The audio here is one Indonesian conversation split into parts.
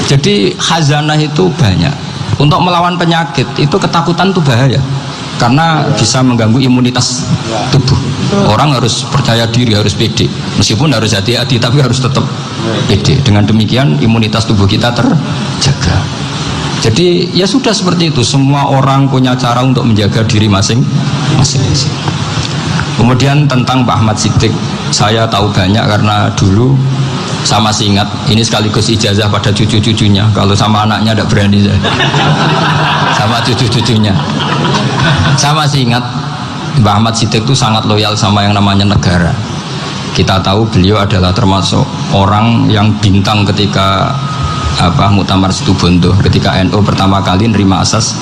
Jadi khazanah itu banyak. Untuk melawan penyakit itu ketakutan itu bahaya, karena bisa mengganggu imunitas tubuh. Orang harus percaya diri, harus pede. Meskipun harus hati-hati, tapi harus tetap pede. Dengan demikian imunitas tubuh kita terjaga. Jadi ya sudah seperti itu. Semua orang punya cara untuk menjaga diri masing-masing. Kemudian tentang Pak Ahmad Siddiq, saya tahu banyak karena dulu saya masih ingat. Ini sekaligus ijazah pada cucu-cucunya. Kalau sama anaknya tidak berani saya. Sama cucu-cucunya. Saya masih ingat Mbah Ahmad Siddiq itu sangat loyal sama yang namanya negara. Kita tahu beliau adalah termasuk orang yang bintang ketika Muktamar Situbondo, ketika NU pertama kali nerima asas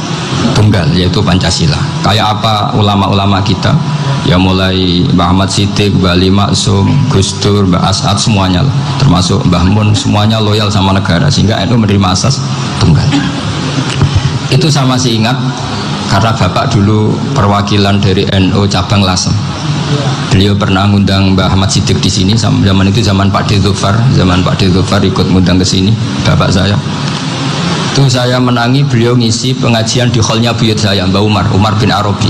tunggal, yaitu Pancasila. Kayak apa ulama-ulama kita, ya mulai Mbah Ahmad Siddiq, Mbah Ali Maksum, Gus Dur, Mbah As'ad, semuanya lah, termasuk Mbah Mun, semuanya loyal sama negara, sehingga NU menerima asas tunggal. Itu saya masih ingat karena bapak dulu perwakilan dari NU cabang Lasem. Beliau pernah ngundang Mbah Ahmad Siddiq di sini. Zaman itu zaman Pak Dzufar, ikut ngundang ke sini bapak saya. Itu saya menangi beliau ngisi pengajian di hallnya buyut saya, Mbah Umar bin Arabi.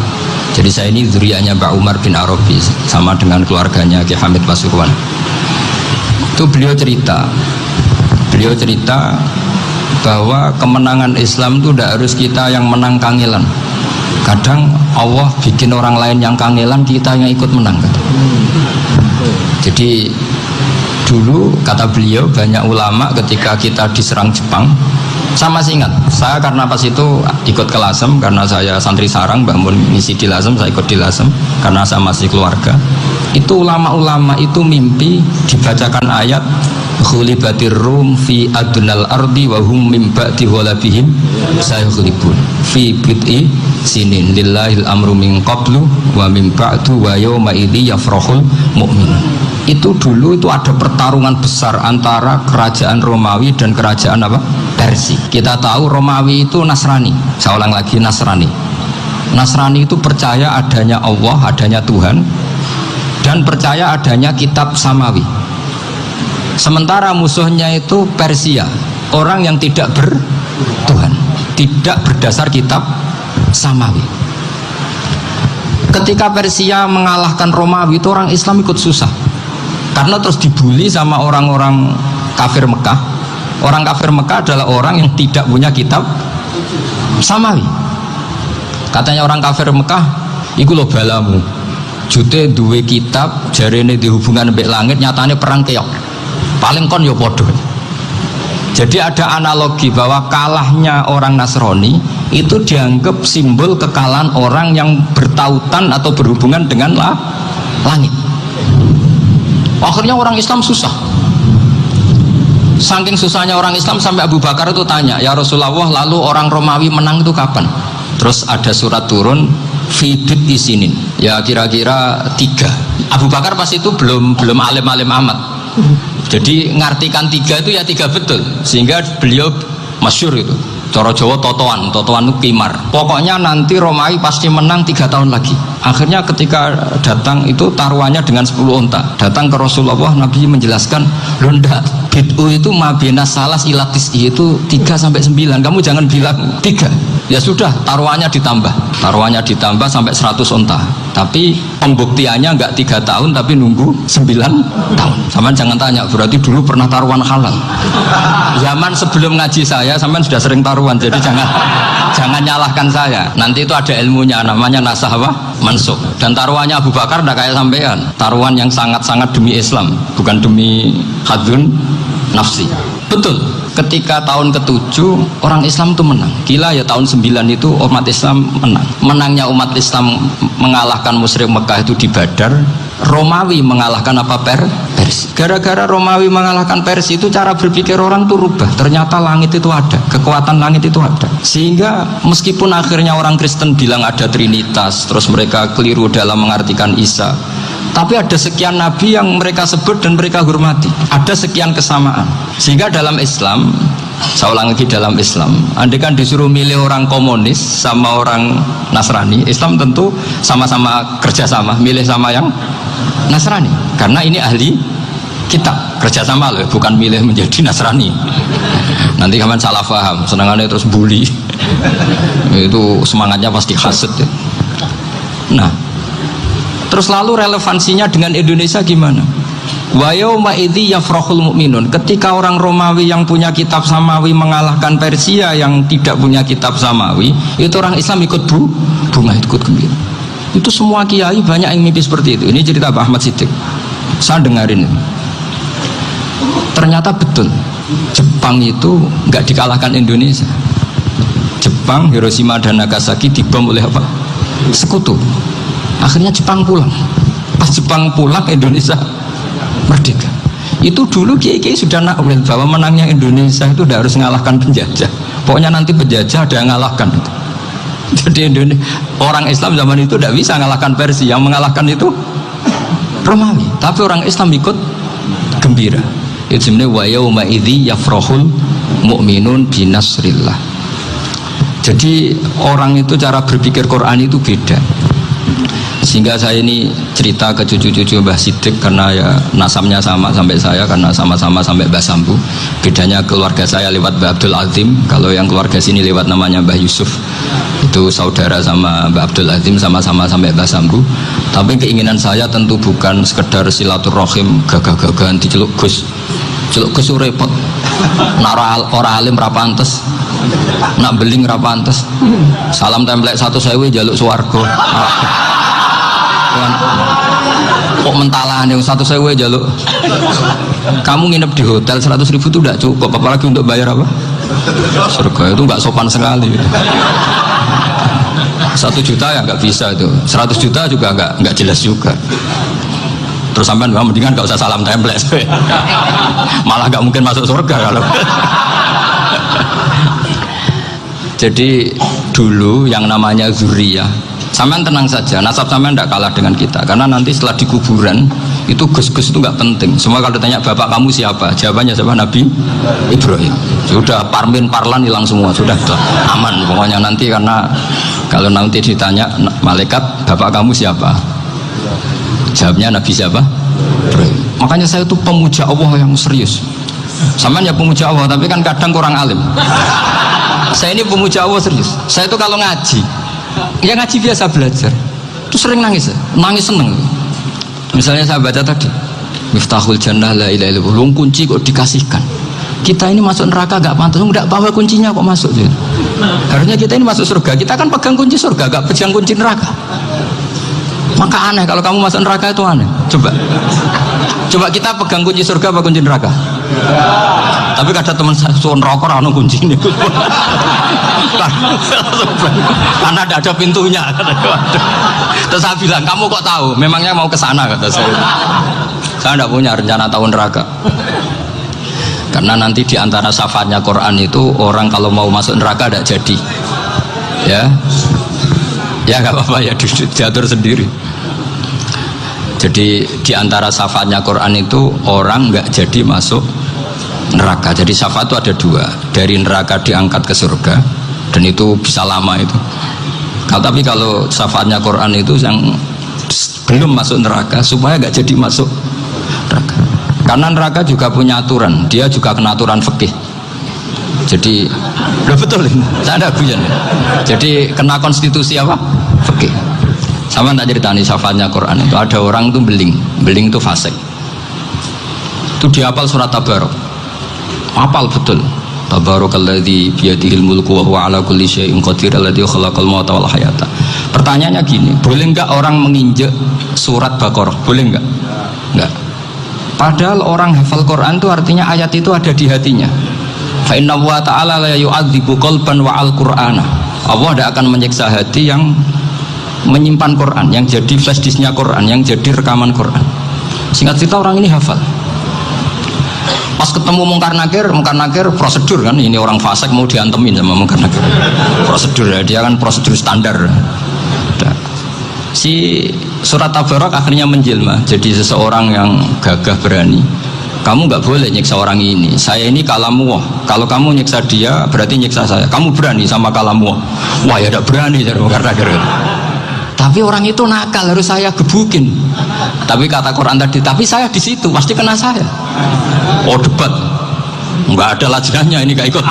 Jadi saya ini zuriyahnya Mbah Umar bin Arabi, sama dengan keluarganya Ki Hamid Pasuruan. Itu beliau cerita bahwa kemenangan Islam itu tidak harus kita yang menang kangelan. Kadang Allah bikin orang lain yang kangelan, kita yang ikut menang. Jadi dulu kata beliau, banyak ulama ketika kita diserang Jepang, saya masih ingat, saya karena pas itu ikut ke Lasem, karena saya santri sarang, Mbah Mun ngisi di Lasem, saya ikut di Lasem karena saya masih keluarga. Itu ulama-ulama itu mimpi dibacakan ayat khulibatir rum fi adnal ardi wa hum min ba'di ghalabihim sayaghlibun fi bid'i sinin lillahil amru min qablu wa min ba'du wa yawma idzi yafrahul mu'min. Itu dulu itu ada pertarungan besar antara kerajaan Romawi dan kerajaan Persia. Kita tahu Romawi itu Nasrani. Saya ulang lagi, Nasrani itu percaya adanya Allah, adanya Tuhan, dan percaya adanya kitab samawi. Sementara musuhnya itu Persia, orang yang tidak bertuhan, tidak berdasar kitab samawi. Ketika Persia mengalahkan Romawi, itu orang Islam ikut susah, karena terus dibully sama orang-orang kafir Mekah. Orang kafir Mekah adalah orang yang tidak punya kitab samawi. Katanya orang kafir Mekah, iku lo balamu jute duwe kitab jarene dihubungan mbek langit, nyatane perang keok. Paling kon yo podo. Jadi ada analogi bahwa kalahnya orang Nasrani itu dianggap simbol kekalahan orang yang bertautan atau berhubungan dengan langit. Akhirnya orang Islam susah. Saking susahnya orang Islam sampai Abu Bakar itu tanya, ya Rasulullah, lalu orang Romawi menang itu kapan? Terus ada surat turun fidit isinin, ya kira-kira 3. Abu Bakar pas itu belum alim-alim amat. Jadi ngartikan 3 itu ya 3 betul, sehingga beliau masyhur itu. Cara Jawa totoan itu kimar. Pokoknya nanti Romawi pasti menang 3 tahun lagi. Akhirnya ketika datang itu taruhannya dengan 10 unta. Datang ke Rasulullah, Nabi menjelaskan, loh ndak, bid'u itu mabena salas ilatis itu 3 sampai 9. Kamu jangan bilang 3. Ya sudah, taruhannya ditambah sampai 100 unta. Tapi pembuktiannya enggak 3 tahun, tapi nunggu 9 tahun. Sampean jangan tanya, berarti dulu pernah taruhan halal. Zaman sebelum ngaji saya, sampean sudah sering taruhan, jadi jangan nyalahkan saya. Nanti itu ada ilmunya, namanya nasah mansukh. Dan taruhannya Abu Bakar enggak kayak sampean. Taruhan yang sangat-sangat demi Islam, bukan demi hadzun nafsi. Betul, ketika tahun ke-7 orang Islam itu menang. Gila ya, tahun 9 itu umat Islam menang. Menangnya umat Islam mengalahkan musyrik Mekah itu di Badar. Romawi mengalahkan Persia. Gara-gara Romawi mengalahkan Persia itu cara berpikir orang itu rubah. Ternyata langit itu ada, kekuatan langit itu ada. Sehingga meskipun akhirnya orang Kristen bilang ada Trinitas, terus mereka keliru dalam mengartikan Isa, tapi ada sekian nabi yang mereka sebut dan mereka hormati. Ada sekian kesamaan. Sehingga dalam Islam, saya ulang lagi, dalam Islam, andai kan disuruh milih orang komunis sama orang Nasrani, Islam tentu sama-sama kerjasama, milih sama yang Nasrani, karena ini ahli kitab. Kerjasama loh, bukan milih menjadi Nasrani. Nanti kamu salah paham, senangannya terus bully. Itu semangatnya pasti hasad ya. Nah, terus lalu relevansinya dengan Indonesia gimana? Wa yauma idzi yafrahul mu'minun. Ketika orang Romawi yang punya kitab samawi mengalahkan Persia yang tidak punya kitab samawi, itu orang Islam ikut bunga, ikut gembira. Itu semua kiai banyak yang mimpi seperti itu. Ini cerita Pak Ahmad Siddiq. Saya dengarin ini. Ternyata betul. Jepang itu nggak dikalahkan Indonesia. Jepang, Hiroshima dan Nagasaki dibom oleh apa? Sekutu. Akhirnya Jepang pulang. Pas Jepang pulang, Indonesia merdeka. Itu dulu kiai-kiai sudah nakwil bahwa menangnya Indonesia itu tidak harus mengalahkan penjajah. Pokoknya nanti penjajah ada yang mengalahkan itu. Jadi Indonesia, orang Islam zaman itu tidak bisa mengalahkan Persia. Yang mengalahkan itu Romawi. Tapi orang Islam ikut gembira. Itu sebenarnya wa yauma idzi yafrahul mu'minun binasrillah. Jadi orang itu cara berpikir Quran itu beda. Sehingga saya ini cerita ke cucu-cucu Mbah Siddiq karena ya nasabnya sama sampai saya, karena sama-sama sampai Mbah Sambu. Bedanya keluarga saya lewat Mbah Abdul Azim, kalau yang keluarga sini lewat namanya Mbah Yusuf. Itu saudara sama Mbah Abdul Azim, sama-sama sampai Mbah Sambu. Tapi keinginan saya tentu bukan sekedar silaturahim gagah-gagahan diceluk Gus. Celuk Gus repot. Nak ora alim ra pantes. Nak beling ra pantes. Salam templek 1.000 jaluk swarga. Kok mentalan yang 1.000 jaluk. Kamu nginep di hotel 100.000 itu tidak cukup, apalagi untuk bayar apa? Surga. Itu nggak sopan sekali. 1 juta ya nggak bisa itu. 100 juta juga nggak jelas juga. Terus sampai mendingan nggak usah salam template. Malah nggak mungkin masuk surga kalau. Jadi dulu yang namanya zuriyah, sampean tenang saja, nasab sampean tidak kalah dengan kita, karena nanti setelah di kuburan itu gus-gus itu nggak penting. Semua kalau ditanya bapak kamu siapa, jawabannya siapa? Nabi Ibrahim. Sudah parmin parlan hilang semua, sudah aman pokoknya nanti. Karena kalau nanti ditanya malaikat bapak kamu siapa, jawabnya Nabi siapa? Ibrahim. Makanya saya itu pemuja Allah yang serius. Sampean ya pemuja Allah, tapi kan kadang kurang alim. Saya ini pemuja Allah serius. Saya itu kalau ngaji, ya ngaji biasa belajar, itu sering nangis seneng. Misalnya saya baca tadi, Miftahul Jannah la ilaha illallah, kunci kok dikasihkan. Kita ini masuk neraka gak pantas, enggak bawa kuncinya kok masuk. Harusnya kita ini masuk surga, kita kan pegang kunci surga, gak pegang kunci neraka. Maka aneh kalau kamu masuk neraka itu aneh. Coba kita pegang kunci surga apa kunci neraka? Tapi ada teman saya suon rokok anu kunci ini. Karena tidak ada pintunya. Terus saya bilang, kamu kok tahu? Memangnya mau ke sana kata saya. Saya tidak punya rencana tahun neraka. Karena nanti di antara syafaatnya Quran itu orang kalau mau masuk neraka tidak jadi. Ya nggak apa-apa ya, diatur sendiri. Jadi di antara syafaatnya Quran itu orang nggak jadi masuk neraka. Jadi syafaat itu ada 2, dari neraka diangkat ke surga, dan itu bisa lama itu. Tapi kalau syafaatnya Quran itu yang belum masuk neraka supaya nggak jadi masuk neraka. Karena neraka juga punya aturan, dia juga kena aturan fikih. Jadi betul ini, saya ada guyon. Jadi kena konstitusi apa? Fikih. Sama tak ceritani syafaatnya Quran itu ada orang itu beling itu fasik. Itu dihafal surat Tabarok. Hafal betul. Tabarakalladzi biyadihil mulku wa huwa ala kulli syai'in qadir alladzi khalaqal mauta wal hayata. Pertanyaannya gini, boleh enggak orang menginjek surat Baqarah? Boleh enggak? Enggak. Padahal orang hafal Quran itu artinya ayat itu ada di hatinya. Fa inna wa ta'ala la yu'adzibu qalban wa al-Qur'ana. Allah tidak akan menyiksa hati yang menyimpan Quran, yang jadi flash disknya Quran, yang jadi rekaman Quran. Singkat cerita orang ini hafal. Pas ketemu Mungkar Nakir prosedur kan, ini orang fasik mau diantemin sama Mungkar Nakir. Prosedur ya, dia kan prosedur standar. Si surat Tabarak akhirnya menjelma jadi seseorang yang gagah berani. Kamu nggak boleh nyiksa orang ini. Saya ini kalamuah. Kalau kamu nyiksa dia berarti nyiksa saya. Kamu berani sama kalamuah? Wah ya tidak berani dari Mungkar Nakir. Tapi orang itu nakal, harus saya gebukin. Tapi kata Quran tadi, tapi saya di situ pasti kena saya. Oh debat. nggak ada lajnahnya, ini nggak ikut.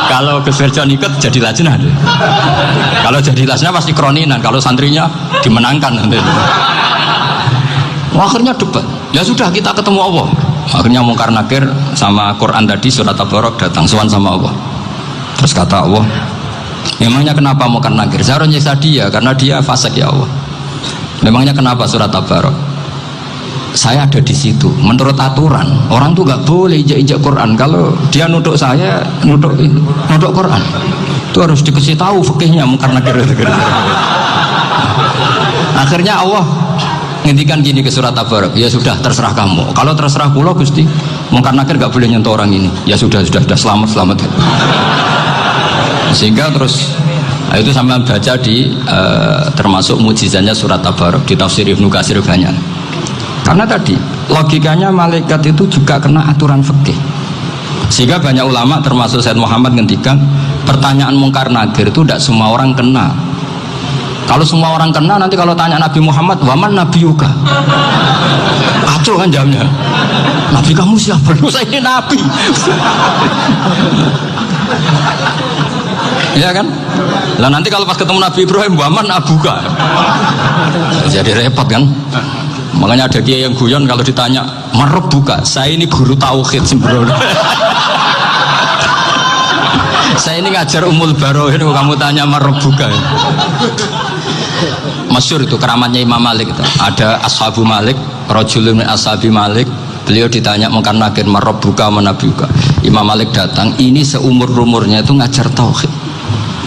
Kalau Gus Firjon ikut jadi lajnah. Kalau jadi lajnah pasti kroninan, kalau santrinya dimenangkan nanti. Akhirnya debat. Ya sudah, kita ketemu Allah. Akhirnya Mungkar Nakir sama Quran tadi surat Tabarok datang sowan sama Allah. Terus kata Allah, memangnya kenapa Mungkar Nakir? Saya harus nyiksa dia karena dia fasik ya Allah. Memangnya kenapa surat Tabarok? Saya ada di situ. Menurut aturan orang tuh nggak boleh injak-injak Quran. Kalau dia nuduk saya, nuduk Quran, itu harus dikasih tahu fikihnya Mungkar Nakir. Akhirnya Allah ngendikan gini ke surat Tabarok, ya sudah terserah kamu. Kalau terserah pulau Gusti, Mungkar Nakir gak boleh nyentuh orang ini. Ya sudah selamat. Sehingga terus itu sampai baca di termasuk mujizatnya surat Tabarok di tafsir Ibnu Katsir banyak. Karena tadi logikanya malaikat itu juga kena aturan fikih. Sehingga banyak ulama termasuk Said Muhammad ngendikan pertanyaan Mungkar Nakir itu tidak semua orang kena. Kalau semua orang kena, nanti kalau tanya Nabi Muhammad, waman nabiyuka? Acul kan jamnya. Nabi kamu siapa? Saya ini Nabi. Ya kan? Lah nanti kalau pas ketemu Nabi Ibrahim, waman abuka? Jadi repot kan? Makanya ada kiai yang guyon kalau ditanya, marebuka? Saya ini guru tauhid sembrono. Saya ini ngajar Ummul Barohin, kamu tanya marebuka? Masyhur itu keramatnya Imam Malik itu. Ada Ashabu Malik, rajulun min ashabi Malik. Beliau ditanya Mungkar Nakir, marabbuka manabiuka. Imam Malik datang, ini seumur-umurnya itu ngajar tauhid.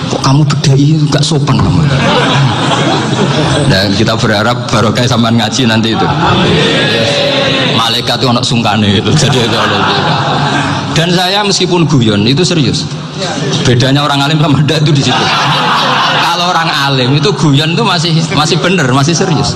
Kok kamu bedai enggak sopan kamu? Dan kita berharap barokah sampean ngaji nanti itu. Malaikat itu anak sungkane itu. Jadi itu. Dan saya meskipun guyon itu serius. Bedanya orang alim sama ndak itu di situ. Kalau orang alim itu guyon itu masih benar, masih serius.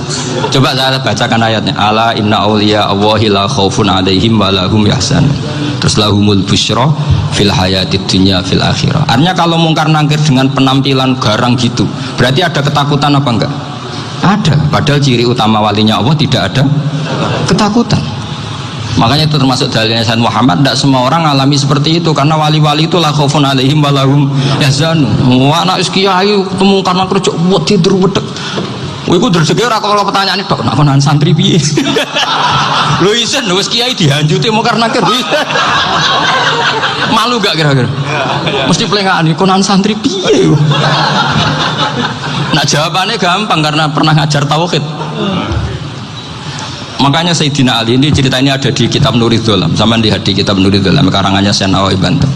Coba saya bacakan ayatnya. Ala inna auliya Allahi la khaufun alaihim wa lahum yahzanun. Terus lahumul busyra fil hayatid dunya fil akhirah. Artinya kalau Mungkar Nakir dengan penampilan garang gitu, berarti ada ketakutan apa enggak? Ada. Padahal ciri utama walinya Allah tidak ada ketakutan. Makanya itu termasuk dalilnya Sayyid Muhammad, tidak semua orang alami seperti itu karena wali-wali itu la khaufun alaihim wa lahum yahzanun. Anak kiai ketemu karena kerja buat tidur wedek. Iku rezeki ora kalau pertanyaan itu nak konan santri piye. Lho isen wis kiai dihanjuti Mungkar Nakir. Malu gak kira-kira? Mesti pelengahan konan santri piye. Nah jawabannya gampang karena pernah ngajar tauhid. Makanya Sayyidina Ali ini cerita ini ada di kitab Nurul Dholam. Sama lihat di kitab Nurul Dholam karangannya Syekh Nawawi Banten.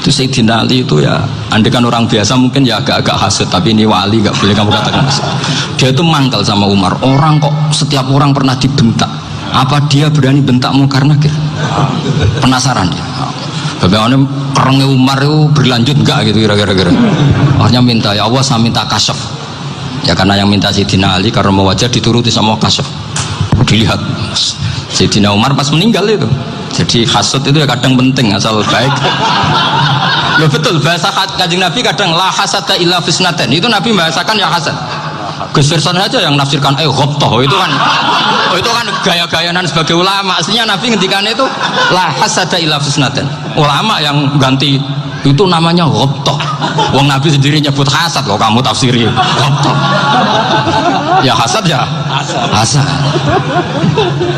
Itu Sayyidina Ali itu ya, andekan orang biasa mungkin ya agak-agak hasut, tapi ini wali gak boleh kamu katakan hasut. Dia itu mangkal sama Umar. Orang kok setiap orang pernah dibentak, apa dia berani bentak Mungkar Nakir? Penasaran dia. Bagaimana kerengnya Umar itu berlanjut enggak gitu kira-kira. Akhirnya minta, ya Allah saya minta kasyaf. Ya karena yang minta Sayyidina Ali karena mau wajah dituruti sama kasyaf. Dilihat Sayyidina Umar pas meninggal itu. Jadi hasud itu ya kadang penting asal baik. Ya betul, bahasa Kanjeng Nabi kadang la hasada illa fisnaten. Itu Nabi membahasakan ya hasad. Gus Firson aja yang nafsirkan ghabtah itu kan gaya-gayanan sebagai ulama. Aslinya Nabi ngendikannya itu la hasada illa fisnaten. Ulama yang ganti itu namanya ghabtah. Wong Nabi sendiri nyebut hasad loh, kamu tafsiri ghabtah. Ya hasad ya hasad.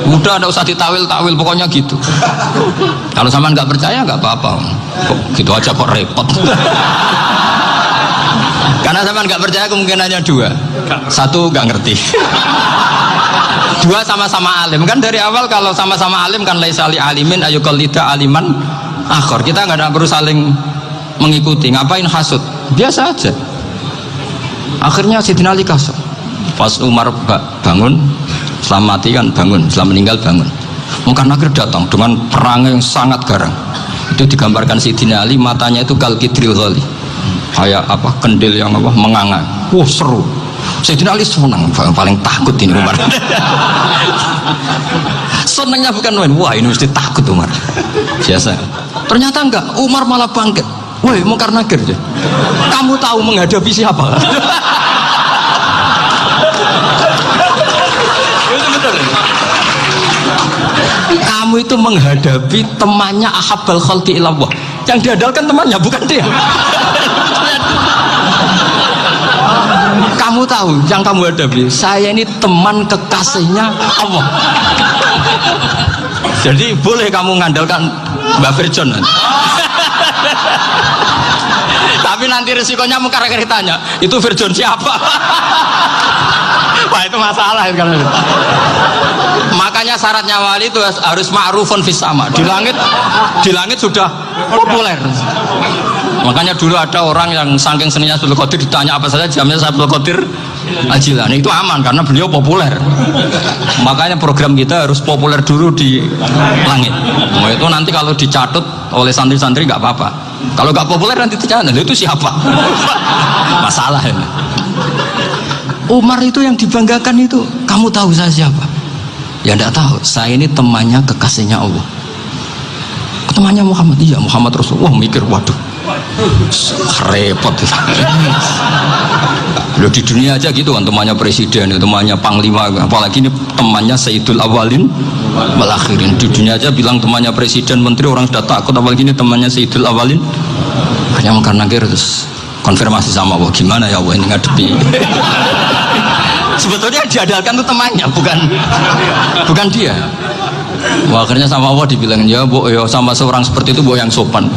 Udah enggak usah ditawil-tawil, pokoknya gitu. Kalau sampean nggak percaya nggak apa-apa. Gitu aja kok repot. Karena sampean nggak percaya kemungkinannya dua. Satu nggak ngerti. Dua sama-sama alim. Kan dari awal kalau sama-sama alim kan laisa li alimin ayuqallida aliman akhor. Kita nggak perlu saling mengikuti. Ngapain hasud? Biasa aja. Akhirnya Sayyidina Ali kasar. Pas Umar bangun, setelah mati kan bangun, setelah meninggal bangun. Mungkar Nakir datang dengan perang yang sangat garang. Itu digambarkan Sayyidina Ali, matanya itu kalkidril ghali, kayak apa kendil yang apa menganga. Wah seru. Sayyidina Ali senang, paling takut ini Umar. Senangnya bukan main, wah ini mesti takut Umar. Biasa. Ternyata enggak, Umar malah bangkit. Woi Mungkar Nakir, kamu tahu menghadapi siapa? Itu betul. Kamu itu menghadapi temannya ahabbal khalqi ilallah. Yang diandalkan temannya bukan dia. Kamu tahu yang kamu hadapi, saya ini teman kekasihnya Allah. Jadi boleh kamu mengandalkan Mbak Virjon. Tapi nanti resikonya mungkar-nakir tanya, itu Virjon siapa? Wah, itu masalah itu kan. Makanya syaratnya wali itu harus ma'rufun fis sama. Di langit sudah populer. Makanya dulu ada orang yang saking seninya Abdul Qadir ditanya apa saja jamnya Abdul Qadir Al-Jilani, itu aman karena beliau populer. Makanya program kita harus populer dulu di langit. Nah, itu nanti kalau dicatut oleh santri-santri nggak apa-apa. Kalau nggak populer nanti dicatat, itu siapa? Masalah ini. Umar itu yang dibanggakan itu, kamu tahu saya siapa? Ya enggak tahu, saya ini temannya kekasihnya Allah. Temannya Muhammad, iya Muhammad Rasulullah. Mikir, waduh, repot. Loh, di dunia aja gitu kan, temannya presiden, temannya panglima, apalagi ini temannya Sayyidul Awalin wal Akhirin. Di dunia aja bilang temannya presiden, menteri, orang sudah takut, apalagi ini temannya Sayyidul Awalin. Hanya mengkar-nakir terus konfirmasi sama Allah, gimana ya Allah ini ngadepi. Sebetulnya diandalkan itu temannya, bukan dia. Wah, akhirnya sama Allah dibilang, ya bu, ya sama seorang seperti itu bu yang sopan.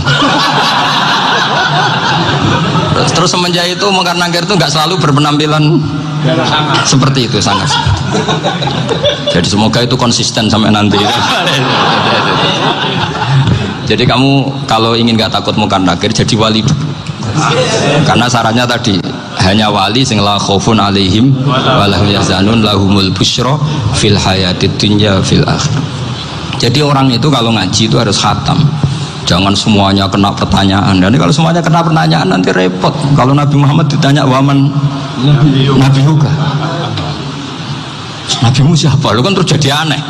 Terus semenjak itu mungkar-nakir itu nggak selalu berpenampilan seperti itu, sangat. Jadi semoga itu konsisten sampai nanti. Jadi kamu kalau ingin nggak takut mungkar-nakir, jadi wali dulu. Karena syaratnya tadi hanya wali sing la khaufun alaihim wa lahum yahzanun lahumul busyra fil hayatid dunya fil akhir. Jadi orang itu kalau ngaji itu harus khatam. Jangan semuanya kena pertanyaan. Dan kalau semuanya kena pertanyaan nanti repot. Kalau Nabi Muhammad ditanya waman Nabi juga. Nabimu siapa? Lu kan terus jadi aneh.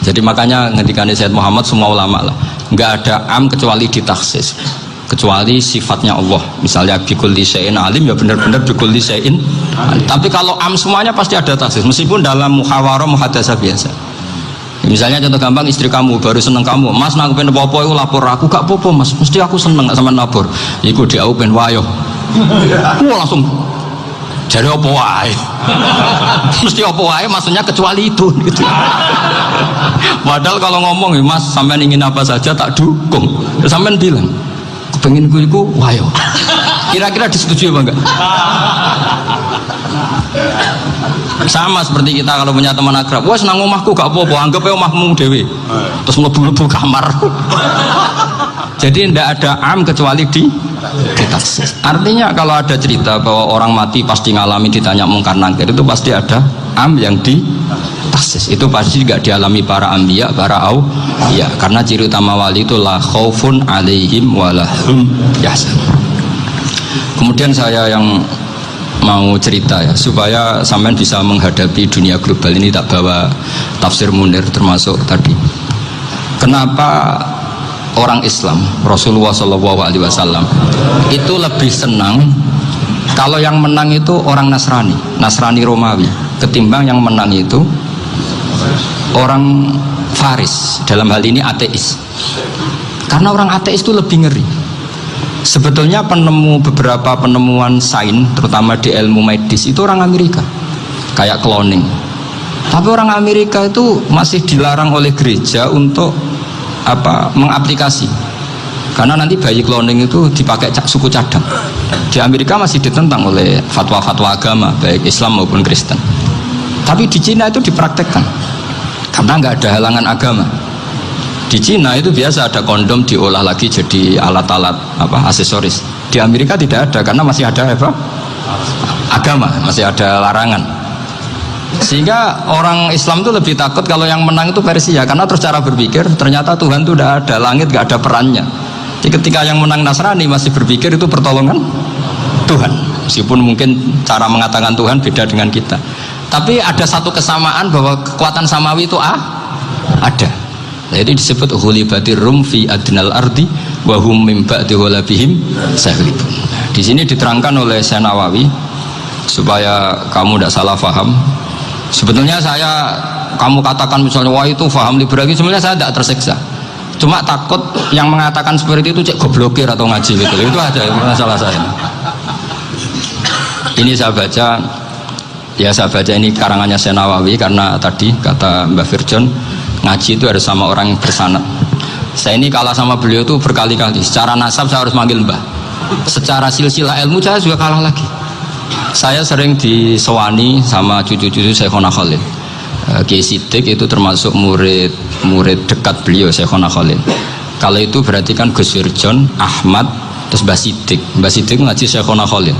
Jadi makanya ketika Sayyid Muhammad semua ulama lah, nggak ada am kecuali ditaksis. Kecuali sifatnya Allah, misalnya bikulli syai'in alim, ya benar-benar bikulli syai'in. Tapi kalau am semuanya pasti ada taksis, meskipun dalam muhawarah muhadasah biasa. Misalnya contoh gampang, istri kamu baru seneng kamu, mas nak pengen apa-apa itu lapor aku, gak apa-apa mas, mesti aku seneng gak sama lapor. Iku dia pengen wayo, langsung jadi apa wae. Mesti apa wae, maksudnya kecuali itu gitu. Padahal kalau ngomong, mas sampean ingin apa saja tak dukung, sampean bilang pengen gue itu wayo. Kira-kira disetujui apa enggak? Sama seperti kita kalau punya teman akrab, wah senang omahku gak apa-apa, anggap ya omahmu dewe, terus mlebu-mlebu kamar. Jadi tidak ada am kecuali di taksis. Artinya kalau ada cerita bahwa orang mati pasti ngalami ditanya mungkar-nakir, itu pasti ada am yang di taksis. Itu pasti juga dialami para anbiya, para auliya. Karena ciri utama wali itu la khaufun alaihim walahum yahzanun. Kemudian saya yang mau cerita ya, supaya sampean bisa menghadapi dunia global ini, tak bawa tafsir Munir termasuk tadi. Kenapa orang Islam, Rasulullah SAW itu lebih senang kalau yang menang itu orang Nasrani Romawi, ketimbang yang menang itu orang Faris, dalam hal ini ateis. Karena orang ateis itu lebih ngeri. Sebetulnya beberapa penemuan sains, terutama di ilmu medis, itu orang Amerika, kayak cloning. Tapi orang Amerika itu masih dilarang oleh gereja untuk mengaplikasi, karena nanti bayi cloning itu dipakai suku cadang. Di Amerika masih ditentang oleh fatwa-fatwa agama baik Islam maupun Kristen. Tapi di Cina itu dipraktekkan karena nggak ada halangan agama. Di Cina itu biasa ada kondom diolah lagi jadi alat-alat aksesoris. Di Amerika tidak ada karena masih ada agama, masih ada larangan. Sehingga orang Islam itu lebih takut kalau yang menang itu Persia, karena terus cara berpikir ternyata Tuhan itu tidak ada, langit tidak ada perannya. Jadi ketika yang menang Nasrani masih berpikir itu pertolongan Tuhan, meskipun mungkin cara mengatakan Tuhan beda dengan kita. Tapi ada satu kesamaan bahwa kekuatan samawi itu ada. Jadi disebut ghulibatir rum fi adnal ardi wa hum min ba'di ghalabihim saghlibun. Di sini diterangkan oleh Syekh Nawawi supaya kamu tidak salah paham. Sebetulnya saya kamu katakan misalnya wah itu faham liberal, sebenarnya saya tidak tersiksa. Cuma takut yang mengatakan seperti itu cek goblokir atau ngaji gitu. Itu aja masalah saya. Ini saya baca ini karangannya Syekh Nawawi, karena tadi kata Mbak Firjon ngaji itu harus sama orang yang bersanad. Saya ini kalah sama beliau itu berkali-kali. Secara nasab saya harus manggil Mbah. Secara silsilah ilmu saya juga kalah lagi. Saya sering disewani sama cucu-cucu Syekhona Khalil. Kiai Siddiq itu termasuk murid dekat beliau, Syekhona Khalil. Kalau itu berarti kan Gus Firjon, Ahmad, terus Mbah Siddiq. Mbah Siddiq ngaji Syekhona Khalil.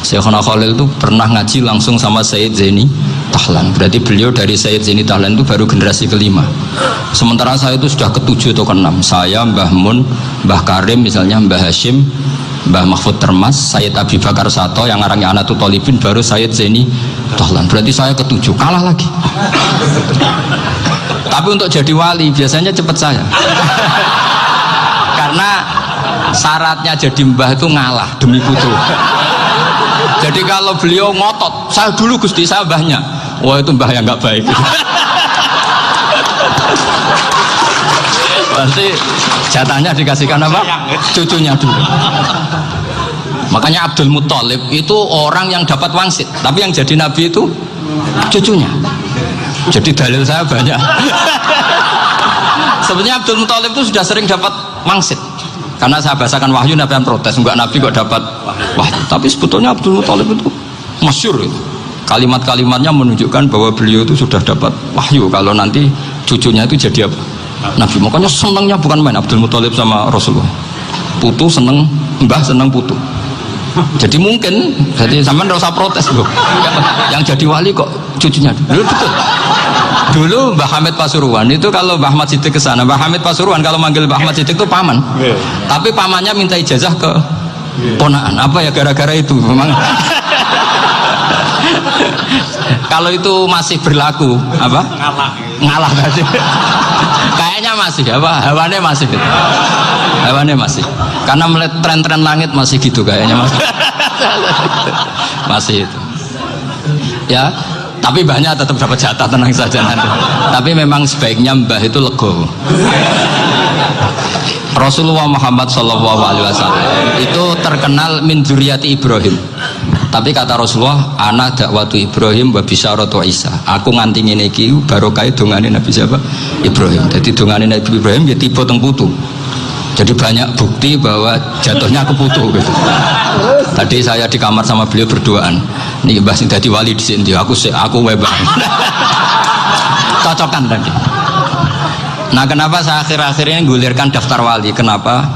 Syekhona Khalil itu pernah ngaji langsung sama Sayyid Zaini Tahlan. Berarti beliau dari Sayyid Zaini Tahlan itu baru generasi kelima. Sementara saya itu sudah ke-7 atau ke-6. Saya, Mbah Mun, Mbah Karim misalnya, Mbah Hashim, Mbah Mahfud Termas, Sayyid Abi Bakar Sato yang ngarangnya Anatul Talibin, baru Sayyid Zaini Tahlan. Berarti saya ke-7, kalah lagi. Tapi untuk jadi wali biasanya cepat saya. Karena syaratnya jadi mbah itu ngalah demi putu. Jadi kalau beliau ngotot, saya dulu Gusti, saya mbahnya, wah itu mbah yang nggak baik. Pasti jatahnya dikasihkan apa? Cucunya dulu. Makanya Abdul Muthalib itu orang yang dapat wangsit, tapi yang jadi nabi itu cucunya. Jadi dalil saya banyak. Sebenarnya Abdul Muthalib itu sudah sering dapat wangsit. Karena saya bahasakan wahyu, Nabi yang protes, enggak Nabi kok dapat wahyu. Tapi sebetulnya Abdul Muthalib itu masyhur itu. Kalimat-kalimatnya menunjukkan bahwa beliau itu sudah dapat wahyu kalau nanti cucunya itu jadi apa? Nabi. Makanya senangnya bukan main Abdul Muthalib sama Rasulullah. Putu seneng, mbah seneng putu. Jadi mungkin, jadi sampean enggak usah protes loh. Yang jadi wali kok cucunya dulu. Betul. Dulu Mbah Hamid Pasuruan itu kalau Mbah Ahmad Siddiq ke sana, Mbah Hamid Pasuruan kalau manggil Mbah Ahmad Siddiq itu paman. Tapi pamannya minta ijazah ke ponakan. Apa ya gara-gara itu memang. Kalau itu masih berlaku apa? Ngalah masih. Kayaknya masih apa? Hawannya masih. Hawannya masih. Karena melihat tren-tren langit masih gitu kayaknya masih. Masih itu. Ya. Tapi mbahnya tetap dapat jatah, tenang saja nanti. Tapi memang sebaiknya mbah itu legowo. Rasulullah Muhammad SAW itu terkenal min dzurriyyati Ibrahim. Tapi kata Rasulullah, ana dakwatu Ibrahim wa bisyaratu Isa. Aku nganti ngene iki barokah dongane Nabi siapa? Ibrahim. Jadi dongane Nabi Ibrahim ya tiba teng putu. Jadi banyak bukti bahwa jatuhnya ke putu gitu. Tadi saya di kamar sama beliau berduaan. Nih Mbah sing dadi wali di sini, aku webang. Cocokan tadi. Nah, kenapa saya akhir-akhir ini gulirkan daftar wali? Kenapa?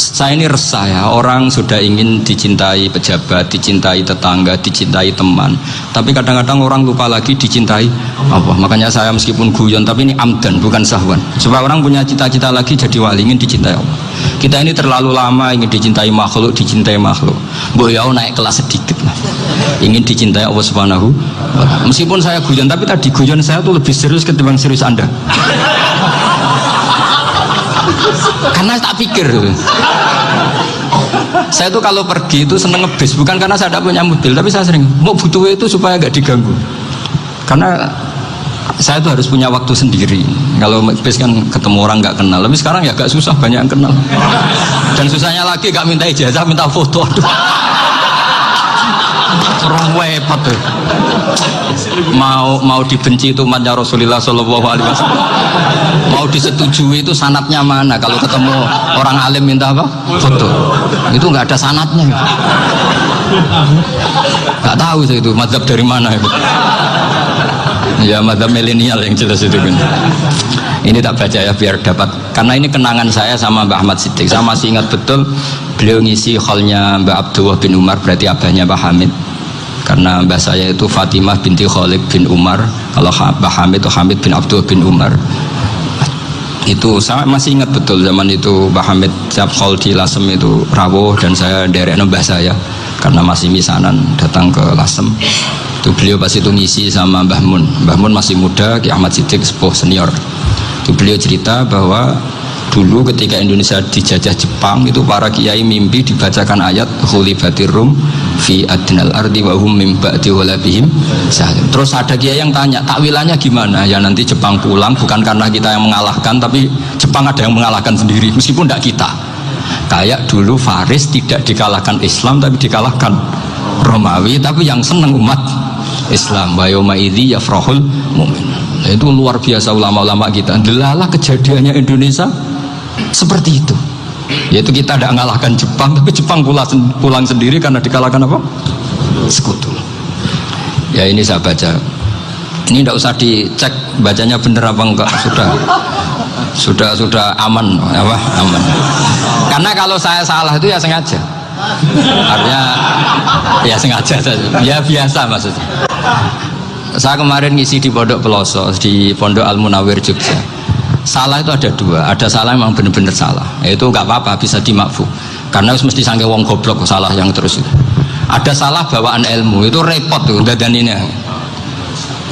Saya ini resah ya, orang sudah ingin dicintai pejabat, dicintai tetangga, dicintai teman. Tapi kadang-kadang orang lupa lagi dicintai Allah. Makanya saya meskipun guyon, tapi ini amdan, bukan sahwan. Supaya orang punya cita-cita lagi jadi wali, ingin dicintai Allah. Kita ini terlalu lama ingin dicintai makhluk. Boyau naik kelas sedikit lah. Ingin dicintai Allah Subhanahu. Meskipun saya guyon, tapi tadi guyon saya tuh lebih serius ketimbang serius Anda. Karena tak pikir saya tuh kalau pergi itu seneng ngebis, bukan karena saya tidak punya mobil, tapi saya sering mau butuh itu supaya gak diganggu, karena saya tuh harus punya waktu sendiri. Kalau ngebis kan ketemu orang gak kenal, tapi sekarang ya gak susah, banyak yang kenal. Dan susahnya lagi gak minta ijazah, minta foto. Aduh, orang wepet tuh. Mau dibenci itu umatnya Rasulullah Shallallahu Alaihi Wasallam, mau disetujui itu sanatnya mana? Kalau ketemu orang alim minta apa? Foto. Itu nggak ada sanatnya. Nggak tahu saya itu mazhab dari mana itu. Ya mazhab milenial yang jelas itu kan. Ini tak baca ya biar dapat, karena ini kenangan saya sama Mbah Ahmad Siddiq. Saya masih ingat betul beliau ngisi hallnya Mbah Abdullah bin Umar, berarti abahnya Mbah Hamid. Karena mbah saya itu Fatimah binti Khalid bin Umar, kalau Mbah Hamid itu Hamid bin Abdullah bin Umar. Itu saya masih ingat betul zaman itu Mbah Hamid siap hall di Lasem itu rawuh, dan saya derek mbah saya karena masih misanan datang ke Lasem. Itu beliau pas itu ngisi sama Mbah Mun. Mbah Mun masih muda, Ki Ahmad Siddiq sepuh senior. Itu beliau cerita bahwa Dulu ketika Indonesia dijajah Jepang itu para kiai mimpi dibacakan ayat ghulibatir rum fi adnal ardi wa hum min ba'di ghalabihim. Terus ada kiai yang tanya, takwilannya gimana? Ya nanti Jepang pulang bukan karena kita yang mengalahkan, tapi Jepang ada yang mengalahkan sendiri meskipun tidak kita. Kayak dulu Faris tidak dikalahkan Islam tapi dikalahkan Romawi, tapi yang senang umat Islam. Wa yauma idzi yafrahul mu'min. Itu luar biasa ulama-ulama kita. Delalah kejadiannya Indonesia seperti itu, yaitu kita tidak mengalahkan Jepang tapi Jepang pulang sendiri karena dikalahkan apa? Sekutu. Ya ini saya baca, ini tidak usah dicek bacanya bener apa enggak, sudah aman apa? Aman. Karena kalau saya salah itu ya sengaja, artinya ya sengaja saja, ya biasa maksudnya. Saya kemarin ngisi di Pondok Pelosok, di Pondok Al Munawir Jogja. Salah itu ada dua, ada salah memang benar-benar salah, itu nggak apa-apa, bisa dimakfu karena mesti sangke wong goblok salah yang terus itu. Ada salah bawaan ilmu, itu repot tuh dadaninnya.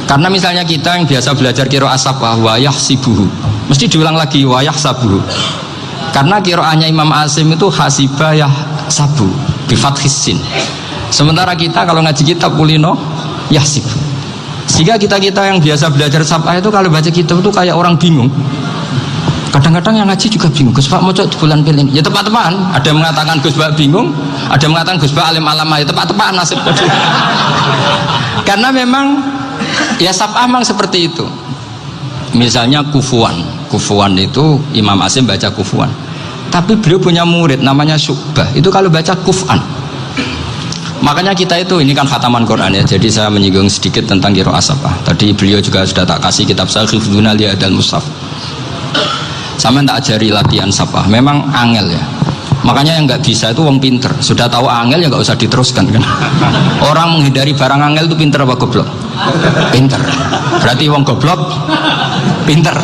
Karena misalnya kita yang biasa belajar qiraah sabah wayah sibuhu, mesti diulang lagi wayah sabuhu, karena qiraahnya Imam Asim itu hasibah yah sabu bifathis sin, sementara kita kalau ngaji kitab kulino yah sibuh. Sehingga kita yang biasa belajar sabah itu kalau baca kitab itu kayak orang bingung. Kadang-kadang yang ngaji juga bingung. Gus Pak mau di bulan pilih. Ya tepat-tepatan. Ada yang mengatakan Gus Pak bingung, ada yang mengatakan Gus Pak alim alama. Ya tepat-tepatan nasib. Karena memang ya sabah memang seperti itu. Misalnya kufuan. Kufuan itu Imam Asim baca kufuan. Tapi beliau punya murid namanya Syu'bah. Itu kalau baca kuf'an. Makanya kita itu, ini kan khataman Quran ya, jadi saya menyinggung sedikit tentang qiraah sabah. Tadi beliau juga sudah tak kasih kitab saya Hifdzuna Li'adal Mushaf. Sama tak ajari latihan sabah, memang angel ya. Makanya yang nggak bisa itu wong pinter, sudah tahu angel ya nggak usah diteruskan kan. Orang menghindari barang angel itu pinter apa goblok? Pinter. Berarti wong goblok pinter.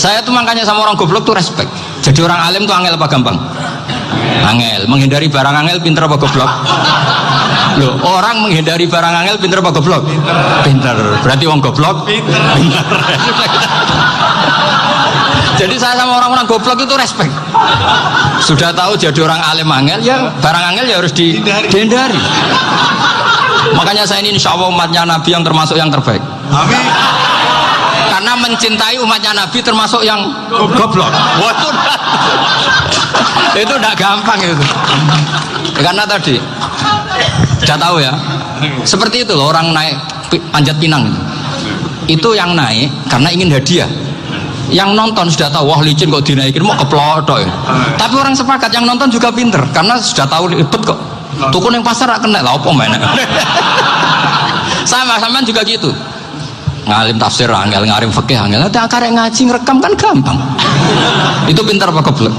Saya tuh makanya sama orang goblok tuh respect. Jadi orang alim tuh angel apa gampang? Angel. Menghindari barang angel pinter apa goblok? Loh, orang menghindari barang angel pinter apa goblok? Pinter. Berarti wong goblok pinter. Jadi saya sama orang-orang goblok itu respect. Sudah tahu jadi orang alim angel ya barang angel ya harus dihindari. Makanya saya ini insya Allah umatnya Nabi yang termasuk yang terbaik. Amin. Karena mencintai umatnya Nabi termasuk yang goblok. Waduh, itu tidak gampang itu. Karena tadi sudah tahu ya, seperti itu loh orang naik Panjat Pinang itu yang naik karena ingin hadiah. Yang nonton sudah tahu wah licin kok dinaikin mau keplotok ya. Tapi orang sepakat yang nonton juga pinter karena sudah tahu ribet kok. Tukun yang pasar gak kena lah apa mainnya. Sama juga gitu. Ngalim tafsir angel, ngalim fikih angel. Nanti akarek ngaji ngerekam kan gampang. Itu pintar apa goblok?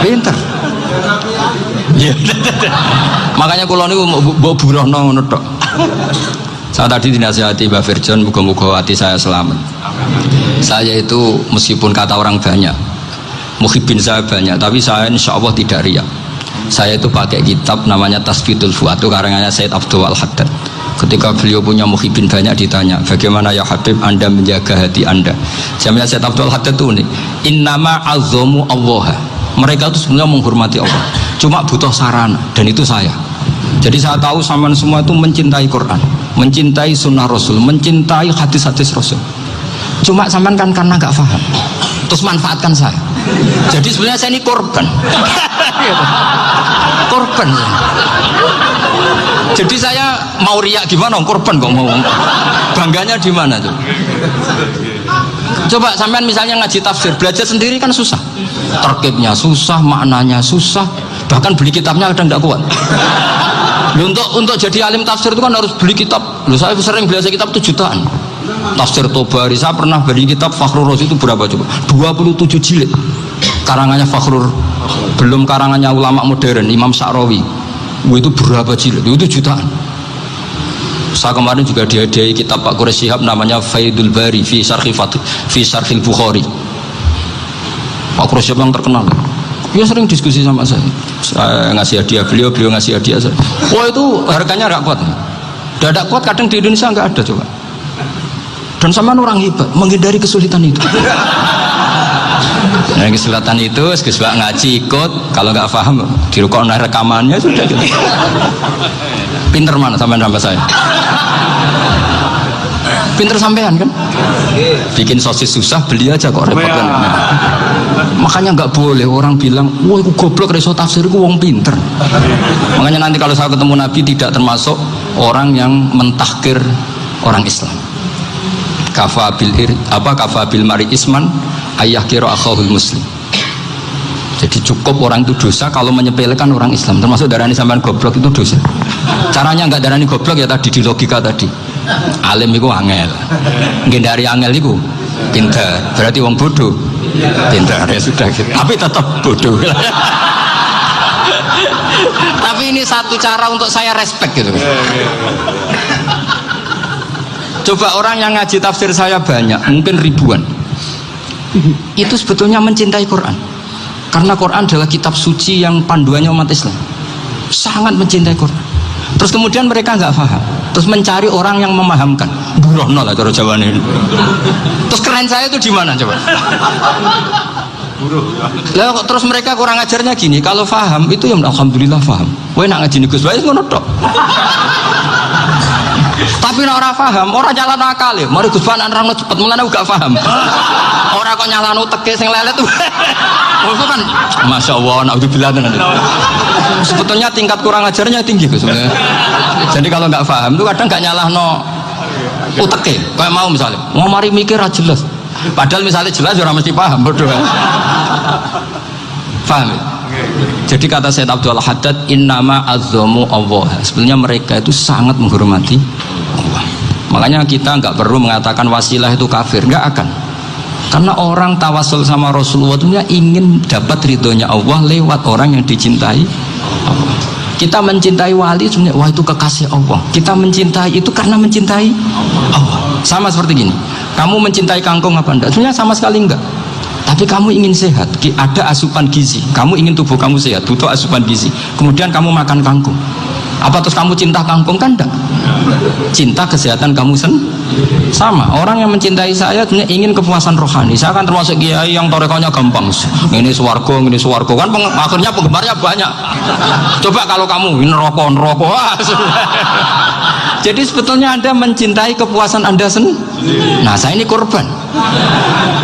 Pintar. Ya. Makanya kula niku mbok burohno ngono tok. Saya tadi dinasihati Mbak Virjon, muga-muga hati saya selamat. Saya itu meskipun kata orang banyak, muhibin saya banyak, tapi saya insya Allah tidak riya. Saya itu pakai kitab namanya Tasfitul Fuad, itu karangannya Said Abdul Al-Haddad. Ketika beliau punya muhibin banyak ditanya, bagaimana ya Habib Anda menjaga hati Anda? Jamnya Said Abdul Al-Haddad itu nih, innama azzamu Allah. Mereka itu sebenarnya menghormati Allah, cuma butuh sarana, dan itu saya. Jadi saya tahu sama semua itu mencintai Quran, mencintai sunnah Rasul, mencintai hadis-hadis Rasul. Cuma sampean kan karena nggak paham, terus manfaatkan saya. Jadi sebenarnya saya ini korban. Korban. Jadi saya mau riak gimana? Korban kok mau. Bangganya di mana tuh? Coba sampean misalnya ngaji tafsir, belajar sendiri kan susah. Terkibnya susah, maknanya susah, bahkan beli kitabnya kadang nggak kuat. Untuk jadi alim tafsir itu kan harus beli kitab. Loh, saya sering belajar kitab itu jutaan. Tafsir Tobari, saya pernah beli kitab Fakhrur Razi itu berapa coba? 27 jilid. Karangannya Fakhrur, belum karangannya ulama modern Imam Sa'rawi. Itu berapa jilid? Itu jutaan. Saya kemarin juga dihadiahi kitab Pak Quraish Shihab namanya Faidul Bari fi Syarhil Bukhari. Pak Quraish Shihab yang terkenal. Dia sering diskusi sama saya ngasih hadiah beliau ngasih hadiah saya. Wah itu harganya nggak kuat. Tidak kuat kadang di Indonesia nggak ada coba. Dan sama orang hebat menghindari kesulitan itu. Nah, kesulatan itu sebab ngaji ikut, kalau nggak paham dirukuk rekamannya sudah gitu. Pinter mana sampean sampai saya? Pinter sampean kan? Bikin sosis susah, beli aja kok repot kan? Makanya nggak boleh orang bilang, wah aku goblok reso tafsir, aku wong pinter. Makanya nanti kalau saya ketemu Nabi tidak termasuk orang yang mentahkir orang Islam. Kafabil mari isman ayah kira akhahul muslim. Jadi cukup orang itu dosa kalau menyepelekan orang Islam, termasuk darani sampean goblok itu dosa. Caranya nggak darani goblok ya tadi di logika tadi. Alim itu angel, ngendari angel itu pinter, berarti wong bodoh pinter ya sudah gitu. Tapi tetap bodoh. Tapi ini satu cara untuk saya respect gitu. Coba orang yang ngaji tafsir saya banyak, mungkin ribuan. Itu sebetulnya mencintai Quran. Karena Quran adalah kitab suci yang panduannya umat Islam. Sangat mencintai Quran. Terus kemudian mereka nggak paham. Terus mencari orang yang memahamkan. Burono lah cara Jawa ini. Terus keren saya itu di mana coba? Lah terus mereka kurang ajarnya gini, kalau paham itu ya alhamdulillah paham. Kowe nak ngaji Gus Bae ngono tok. Tapi nek ora paham, ora nyalano akal ya. Mari Gus Bae nerangno cepet mulane gak paham. Ora kok nyalano teke sing lelet tuh. Itu kan Masya Allah, naudzubillah tenan. Sebetulnya tingkat kurang ajarnya tinggi Gus sebenarnya. Jadi kalau nggak paham itu kadang nggak nyalahno uteke. Kayak mau misalnya, mau mari mikir aja jelas. Padahal misalnya jelas orang mesti paham, bodoh. Paham ya? Jadi kata Sayyid Abdul Haddad, innama azzamu Allah. Sebenarnya mereka itu sangat menghormati Allah. Makanya kita nggak perlu mengatakan wasilah itu kafir, nggak akan. Karena orang tawasul sama Rasulullah itu ingin dapat ridhonya Allah lewat orang yang dicintai Allah. Kita mencintai wali sebenarnya, wah itu kekasih Allah. Kita mencintai itu karena mencintai Allah. Sama seperti gini, kamu mencintai kangkung apa enggak? Sebenarnya sama sekali enggak. Tapi kamu ingin sehat, ada asupan gizi. Kamu ingin tubuh kamu sehat, butuh asupan gizi. Kemudian kamu makan kangkung. Apa terus kamu cinta kangkung? Kan enggak. Cinta kesehatan kamu sama. Orang yang mencintai saya ingin kepuasan rohani. Saya kan termasuk kiai yang torekonya gampang. Ini swarga, kan akhirnya penggemarnya banyak. Coba kalau kamu ini neraka. Jadi sebetulnya Anda mencintai kepuasan Anda sendiri. Nah, saya ini korban.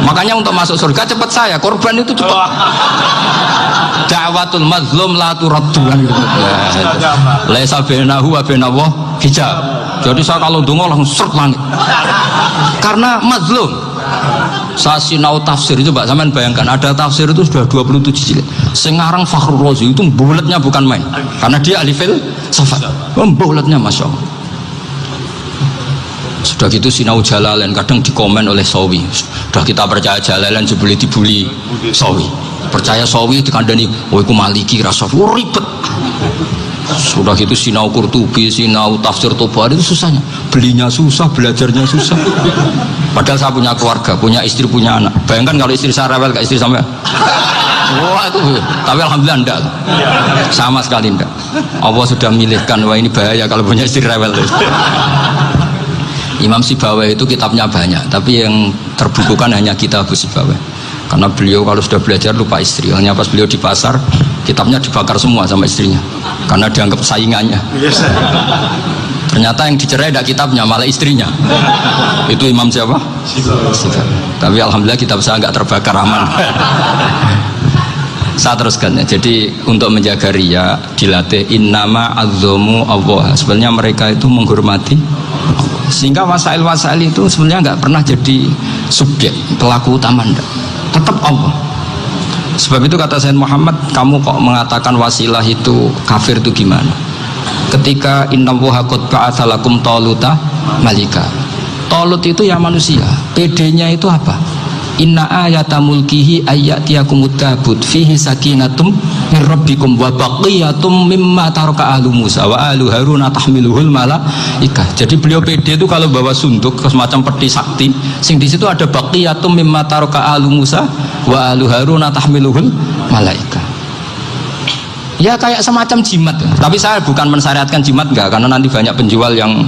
Makanya untuk masuk surga cepat saya, korban itu cepat. Da'watul mazlum la turaddu. Laisa bainahu wa bainallah hijab. Jadi saya kalau donga langsung seret langit. Karena mazlum. Saya sinau tafsir itu Mbak, sampean bayangkan ada tafsir itu sudah 27 jilid. Sekarang Fakhrul Razi itu bulatnya bukan main. Karena dia ahli filsafat. Bulatnya Masya Allah. Sudah gitu sinau Jalalain kadang dikomen oleh Sawi. Sudah kita percaya Jalalain sebeli dibuli Sawi. Percaya Sawi dikandani, oh itu Maliki rasa ribet. Sudah gitu sinau Qurtubi, sinau tafsir Tabari itu susahnya. Belinya susah, belajarnya susah. Padahal saya punya keluarga, punya istri, punya anak. Bayangkan kalau istri saya rewel kayak istri sampai. Wah itu, tapi alhamdulillah enggak. Sama sekali enggak. Allah sudah milihkan, wah ini bahaya kalau punya istri rewel. Imam Sibawai itu kitabnya banyak, tapi yang terbukukan hanya Kitab Sibawai. Karena beliau kalau sudah belajar lupa istri. Hanya pas beliau di pasar, kitabnya dibakar semua sama istrinya. Karena dianggap saingannya. Ternyata yang dicerai tidak kitabnya, malah istrinya. Itu Imam siapa? Sibawai. Tapi alhamdulillah kitab saya nggak terbakar, aman. Saya teruskan ya. Jadi untuk menjaga ria dilatih innama azzamu Allah. Sebenarnya mereka itu menghormati Allah. Sehingga wasail itu sebenarnya nggak pernah jadi subjek pelaku utama, enggak. Tetap Allah. Sebab itu kata Sayyid Muhammad, kamu kok mengatakan wasilah itu kafir itu gimana? Ketika innallaha qad ba'atsa lakum taluta malika. Talut itu ya manusia. PD-nya itu apa? Inna ayata mulkihi ayyatiyakumut tabut fihi sakinatum min rabbikum wa baqiyatum mimma taraka ahlu Musa wa ahlu Harun tahmiluhul malaikah. Jadi beliau pede itu kalau bawa sunduk semacam peti sakti, sing di situ ada baqiyatum mimma taraka ahlu Musa wa ahlu Harun tahmiluhul malaikah. Ya kayak semacam jimat. Tapi saya bukan mensyariatkan jimat enggak, karena nanti banyak penjual yang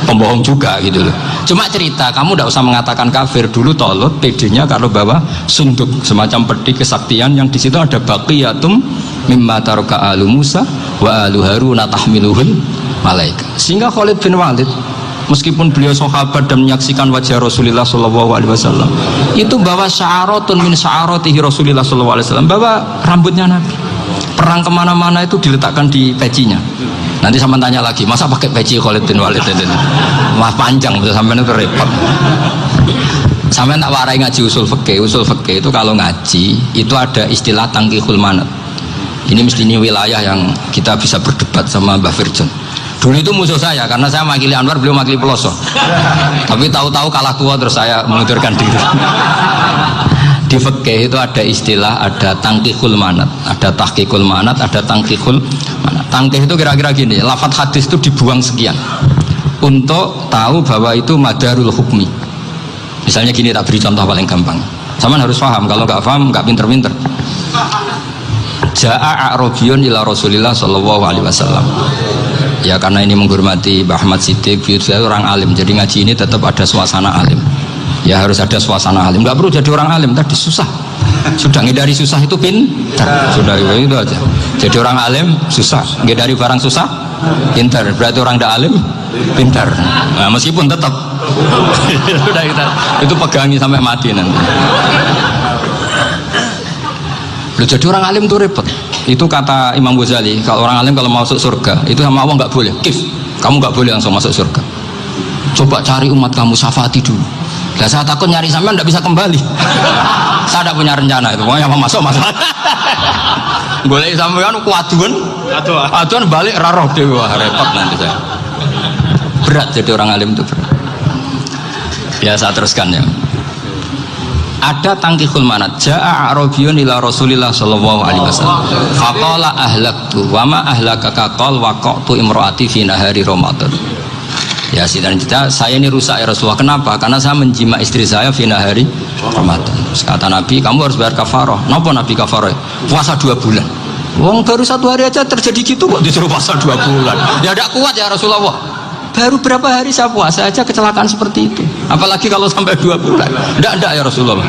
pembohong juga gitu loh. Cuma cerita, kamu tidak usah mengatakan kafir. Dulu Tolut PD-nya kalau bawa sunduk semacam peti kesaktian yang di situ ada baqiyatum mimma taraka alu Musa wa alu Harun tahmiluhul malaika. Sehingga Khalid bin Walid meskipun beliau sahabat dan menyaksikan wajah Rasulullah SAW, itu bawa sya'aratun min sya'aratihi Rasulullah SAW, bawa rambutnya Nabi. Perang kemana-mana itu diletakkan di pecinya. Nanti sama tanya lagi, masa pakai peci Khalid bin Walid itu? Wah panjang, sampai itu repot. Sampai tak warai ngaji usul fikih. Usul fikih itu kalau ngaji itu ada istilah tangkihul manat. Ini mesti ini wilayah yang kita bisa berdebat sama Mbah Firjon. Dulu itu musuh saya karena saya makili Anwar, beliau makili Peloso. Tapi tahu-tahu kalah tua terus saya mengundurkan diri. Di fikih itu ada istilah, ada tangkihul manat, ada tahqiqul manat, ada tangkihul manat. Tangkih itu kira-kira gini, lafadz hadis itu dibuang sekian untuk tahu bahwa itu madarul hukmi. Misalnya gini, tak beri contoh paling gampang. Sama harus paham, kalau nggak paham nggak pinter-pinter. Ja'a a'rabiyun ila Rasulillah sallallahu alaihi wasallam. Ya karena ini menghormati Mbah Ahmad Siddiq, saya orang alim, jadi ngaji ini tetap ada suasana alim. Ya harus ada suasana alim. Nggak perlu jadi orang alim, tadi susah. Sudah ngindari susah itu pintar. Sudah itu aja. Jadi orang alim susah, ngindari barang susah pintar. Berarti orang tidak alim pintar. Nah, meskipun tetap sudah kita itu pegangi sampai mati nanti. Loh, jadi orang alim itu repot. Itu kata Imam Ghazali, kalau orang alim kalau mau masuk surga itu sama Allah nggak boleh. Kif, kamu nggak boleh langsung masuk surga. Coba cari umat kamu, syafaati dulu. Nah, saya takut nyari sampean tidak bisa kembali. Saya tidak punya rencana itu, pokoknya mau masuk. Boleh sampean kuaduan balik raroh dewa, repot nanti saya. Berat jadi orang alim itu berat. Ya saya teruskan ya. Ada tangkihul manat. Ja'a a'rabiyun ila Rasulillah sallallahu alaihi wasallam. Faqala ahlaktu wa ma ahlakaka qal waqa'tu imraati fi nahari Ramadan. Ya dan kita, saya ini rusak ya Rasulullah. Kenapa? Karena saya menjima istri saya fi nahari Ramadan. Terus kata Nabi, kamu harus bayar kafarah. Napa Nabi kafarah? Puasa 2 bulan. Wong baru 1 hari aja terjadi gitu kok disuruh puasa 2 bulan. Ya tidak kuat ya Rasulullah. Baru berapa hari saya puasa aja kecelakaan seperti itu, apalagi kalau sampai 2 bulan. Tidak ya Rasulullah.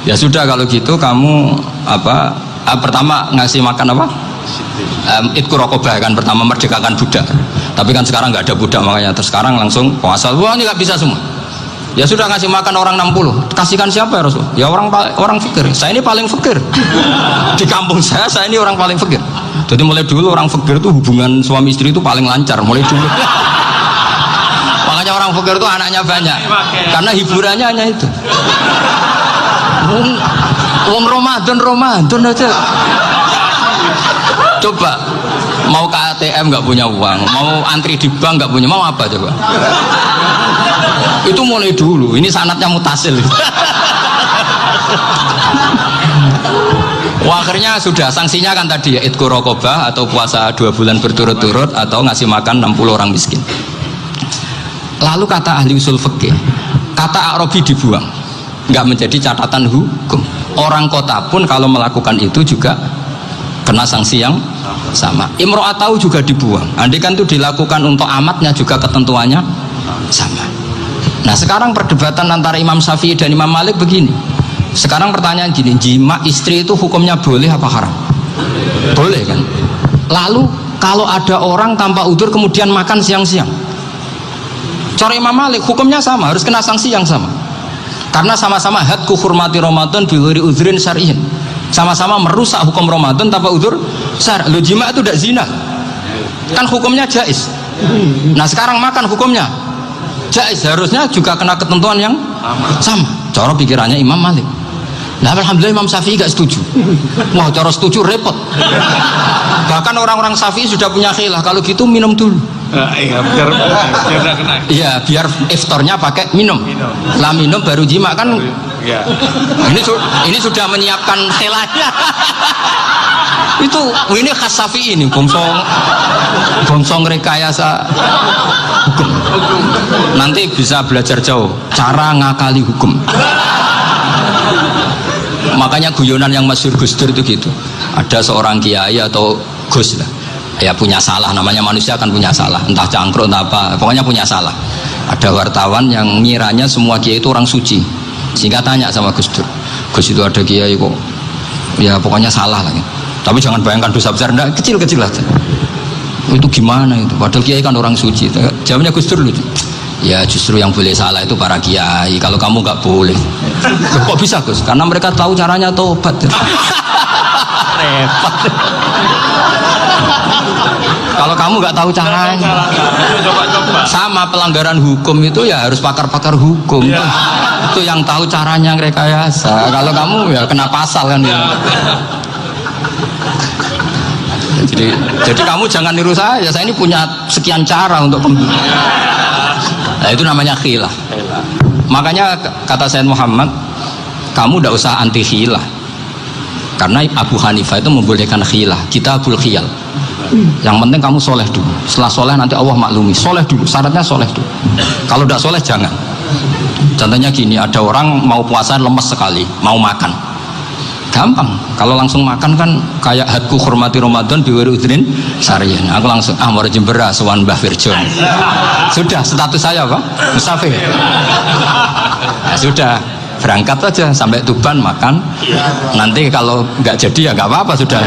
Ya sudah kalau gitu kamu pertama ngasih makan apa? Itqu raqabah kan, pertama merdekakan budak. Tapi kan sekarang nggak ada budak, makanya terus sekarang langsung puasa. Wah ini nggak bisa semua. Ya sudah ngasih makan orang 60. Kasihkan siapa ya Rasul? Ya orang fakir. Saya ini paling fakir. Di kampung saya ini orang paling fakir. Jadi mulai dulu orang fakir itu hubungan suami istri itu paling lancar mulai dulu. Makanya orang fakir itu anaknya banyak karena hiburannya hanya itu. Wong Ramadan aja. Coba mau ke ATM nggak punya uang, mau antri di bank nggak punya, mau apa coba? Itu mulai dulu. Ini sanatnya mutasil. Wah, akhirnya sudah sanksinya kan tadi ya, itqu raqabah atau puasa 2 bulan berturut-turut atau ngasih makan 60 orang miskin. Lalu kata ahli usul fikih, kata Arabi dibuang, nggak menjadi catatan hukum. Orang kota pun kalau melakukan itu juga kena sanksi yang sama. Imro'atahu juga dibuang. Andai kan itu dilakukan untuk amatnya juga ketentuannya sama. Nah sekarang perdebatan antara Imam Syafi'i dan Imam Malik begini. Sekarang pertanyaan gini, jima istri itu hukumnya boleh apa haram? Boleh kan? Lalu kalau ada orang tanpa udzur kemudian makan siang-siang, cara Imam Malik hukumnya sama, harus kena sanksi yang sama. Karena sama-sama hadku hurmati Ramadan bi ghairi udzrin syar'iyyin. Sama-sama merusak hukum Ramadan tanpa udzur syar'. Lo jima itu tidak zina. Kan hukumnya jaiz. Nah, sekarang makan hukumnya jaiz, harusnya juga kena ketentuan yang sama. Cara pikirannya Imam Malik. Nah, alhamdulillah Imam Syafi'i gak setuju. Wah, cara setuju repot. Bahkan orang-orang Syafi'i sudah punya khilaf, kalau gitu minum dulu. Iya, biar iftarnya pakai minum. Setelah minum baru jima kan. Ya. Ini sudah menyiapkan khilafnya. Ini khas Syafi'i ini, bongsong rekayasa hukum. Nanti bisa belajar jauh cara ngakali hukum. Makanya guyonan yang masyhur Gus Dur itu gitu. Ada seorang kiai atau Gus lah, ya punya salah, namanya manusia kan punya salah, entah cangkruk entah apa, pokoknya punya salah. Ada wartawan yang ngiranya semua kiai itu orang suci, sehingga tanya sama Gus Dur, Gus itu ada kiai kok ya pokoknya salah lah gitu. Tapi jangan bayangkan dosa besar, enggak, kecil-kecil aja. Itu gimana itu, padahal kiai kan orang suci. Jawabnya Gus Dur lucu, ya justru yang boleh salah itu para kiai, kalau kamu nggak boleh. Kok bisa Gus? Karena mereka tahu caranya tobat. Repot. Kalau kamu nggak tahu caranya, sama pelanggaran hukum itu ya harus pakar-pakar hukum. Itu yang tahu caranya rekayasa. Kalau kamu ya kena pasal kan ya. Jadi kamu jangan niru saya ini punya sekian cara untuk nah, itu namanya khilah. Makanya kata Sayyid Muhammad, kamu tidak usah anti khilah, karena Abu Hanifah itu membolehkan khilah, kita abul khiyal. Yang penting kamu soleh dulu, setelah soleh nanti Allah maklumi. Soleh dulu, syaratnya soleh dulu. Kalau tidak soleh jangan. Contohnya gini, ada orang mau puasa lemes sekali, mau makan, gampang. Kalau langsung makan kan kayak hadku hormati Ramadan biwiri udrin syarian. Aku langsung mau jembera sowan Mbah Firjon. Sudah status saya apa? Musafir. Ya sudah, berangkat saja sampai Tuban makan. Nanti kalau nggak jadi ya nggak apa-apa sudah.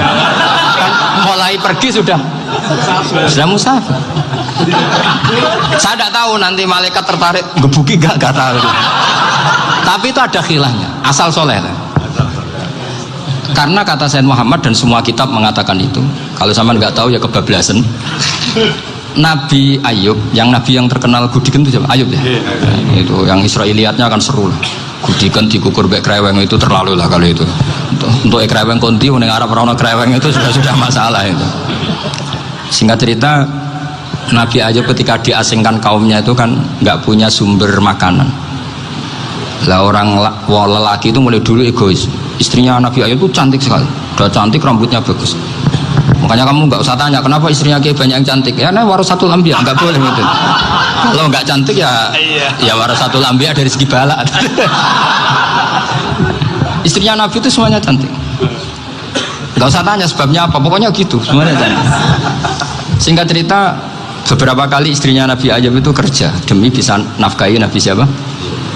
Mulai pergi sudah musafir. Saya tidak tahu nanti malaikat tertarik gebuki nggak tahu. Tapi itu ada khilahnya, asal soleh. Karena kata Sayyid Muhammad dan semua kitab mengatakan itu. Kalau sama nggak tahu ya kebablasan. Nabi Ayub, yang nabi yang terkenal gudikan itu siapa? Ayub ya. Itu yang Israiliyatnya kan seru lah. Gudikan dikukur bek kreweng itu terlalu lah kalau itu. Untuk kreweng konti ning Arab ora ono kreweng itu sudah masalah itu. Singkat cerita, Nabi Ayub ketika diasingkan kaumnya itu kan nggak punya sumber makanan. Lah orang lelaki itu mulai dulu egois. Istrinya Nabi Ayub itu cantik sekali, udah cantik, rambutnya bagus. Makanya kamu nggak usah tanya kenapa istrinya kayak banyak yang cantik. Ya, nah warasatul anbiya, nggak boleh gitu. Kalau nggak cantik ya warasatul anbiya dari segi bala. Istrinya Nabi itu semuanya cantik. Nggak usah tanya sebabnya apa, pokoknya gitu, semuanya cantik. Singkat cerita, beberapa kali istrinya Nabi Ayub itu kerja demi bisa nafkahi Nabi siapa?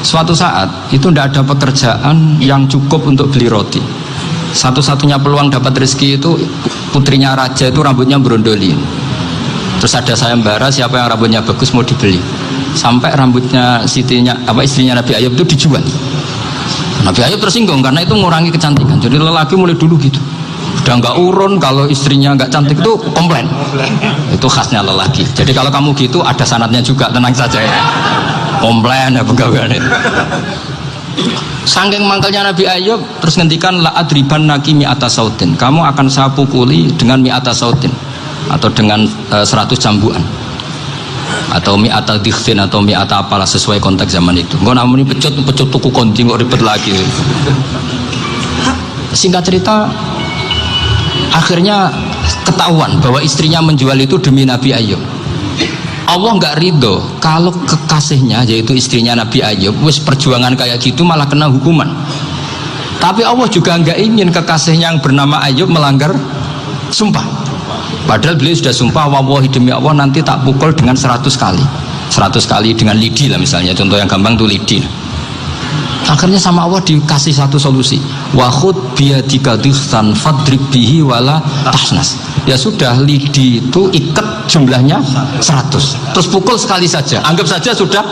Suatu saat itu tidak ada pekerjaan yang cukup untuk beli roti. Satu-satunya peluang dapat rezeki itu putrinya raja itu rambutnya berondolin. Terus ada sayembara siapa yang rambutnya bagus mau dibeli. Sampai rambutnya istrinya Nabi Ayub itu dijual. Nabi Ayub tersinggung karena itu mengurangi kecantikan. Jadi lelaki mulai dulu gitu. Udah nggak urun kalau istrinya nggak cantik itu komplain. Itu khasnya lelaki. Jadi kalau kamu gitu ada sanadnya juga, tenang saja ya. Komplain ya pegawaian itu. Saking mangkalnya Nabi Ayub terus ngendikan la adriban naki mi'ata sautin. Kamu akan saya pukuli dengan mi'ata sautin atau dengan 100 cambuan. Atau mi'ata dikhtin atau mi'ata apalah sesuai konteks zaman itu. Engko namanya pecut tuku konti kok ribet lagi. Singkat cerita akhirnya ketahuan bahwa istrinya menjual itu demi Nabi Ayub. Allah nggak ridho kalau kekasihnya yaitu istrinya Nabi Ayub wis perjuangan kayak gitu malah kena hukuman. Tapi Allah juga nggak ingin kekasihnya yang bernama Ayub melanggar sumpah. Padahal beliau sudah sumpah, wallahi demi Allah nanti tak pukul dengan 100 kali. 100 kali dengan lidi lah misalnya, contoh yang gampang tuh lidi. Akhirnya sama Allah dikasih satu solusi. Wa khud biyadika dikhtan fadrib bihi wala tahnas. Ya sudah, lidi itu ikat jumlahnya 100. Terus pukul sekali saja. Anggap saja sudah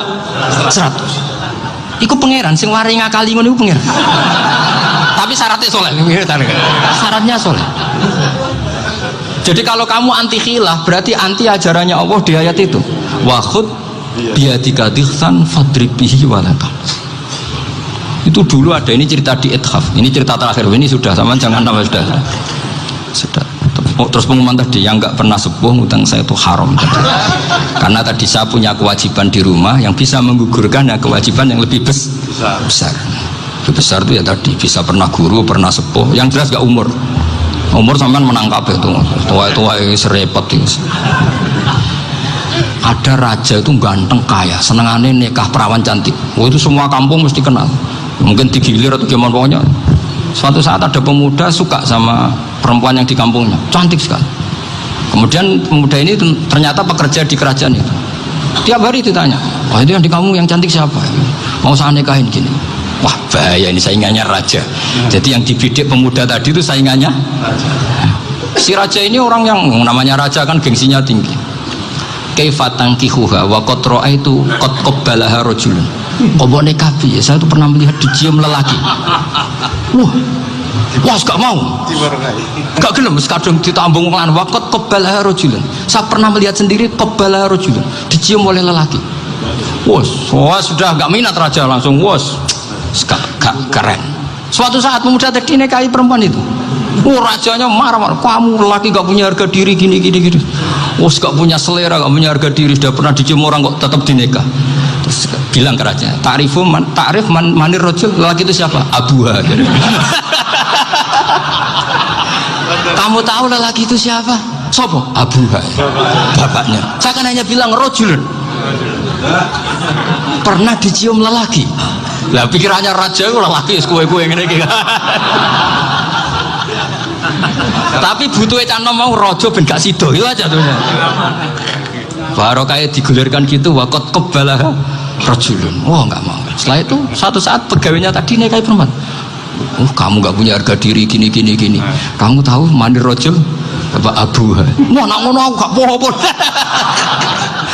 100. Iku pangeran sing wari ngakali ngono iku pangeran. Tapi syaratnya soleh. Syaratnya soleh. Jadi kalau kamu anti khilaf berarti anti ajarannya Allah di ayat itu. Wa khud biyadika dikhtan fadrib bihi wala tahnas. Itu dulu ada, ini cerita di Ithaf, ini cerita terakhir, ini sudah sama jangan nama sudah. Terus pengumuman tadi yang nggak pernah sepuh ngutang saya itu haram tadi. Karena tadi saya punya kewajiban di rumah yang bisa menggugurkan ya kewajiban yang lebih besar. Lebih besar itu ya tadi bisa pernah guru, pernah sepuh, yang jelas gak umur sampean menangkap itu tua serepot itu. Ada raja itu ganteng kaya, senengannya nikah perawan cantik. Itu semua kampung mesti kenal. Mungkin digilir atau gimana pokoknya. Suatu saat ada pemuda suka sama perempuan yang di kampungnya, cantik sekali. Kemudian pemuda ini ternyata pekerja di kerajaan itu. Tiap hari ditanya, wah itu yang di kamu yang cantik siapa? Mau saya nikahin gini. Wah bahaya, ini saingannya raja. Jadi yang dibidik pemuda tadi itu saingannya si raja ini. Orang yang namanya raja kan gengsinya tinggi. Kaifa tankihuha wa qad ra'aitu qad qabbalaha rajulun. Kobok nikahi, saya itu pernah melihat dicium lelaki. Wah, gak mau. Gak gelem, kadang ditambung lan waqat qabbalaha rajulun. Saya pernah melihat sendiri qabbalaha rajulun, dicium oleh lelaki. Wah, sudah gak minat raja langsung gak keren. Suatu saat pemuda tadi nikahi perempuan itu. Rajanya marah-marah, kamu lelaki gak punya harga diri gini. Gak punya selera, gak punya harga diri, sudah pernah dicium orang kok tetap dinikah. Terus bilang ke raja, ta'rif manir rajul, lelaki itu siapa? Abuha. Kamu tahu lelaki itu siapa? Sopo? Abuha. Bapaknya. Saya kan hanya bilang rajulun. Pernah dicium lelaki. Lah pikirannya raja itu lelaki kue-kue ngene iki. Tapi butuhe canom mau raja ben gak sida itu aja tuh. Baru kayak digulirkan gitu waqat qabbalah rajulun. Wah enggak mau. Setelah itu satu saat pegawainya tadi nikahi perempuan. Kamu gak punya harga diri gini. Kamu tahu mandir rajul apa abuha? Wah nak ngono aku gak apa-apa.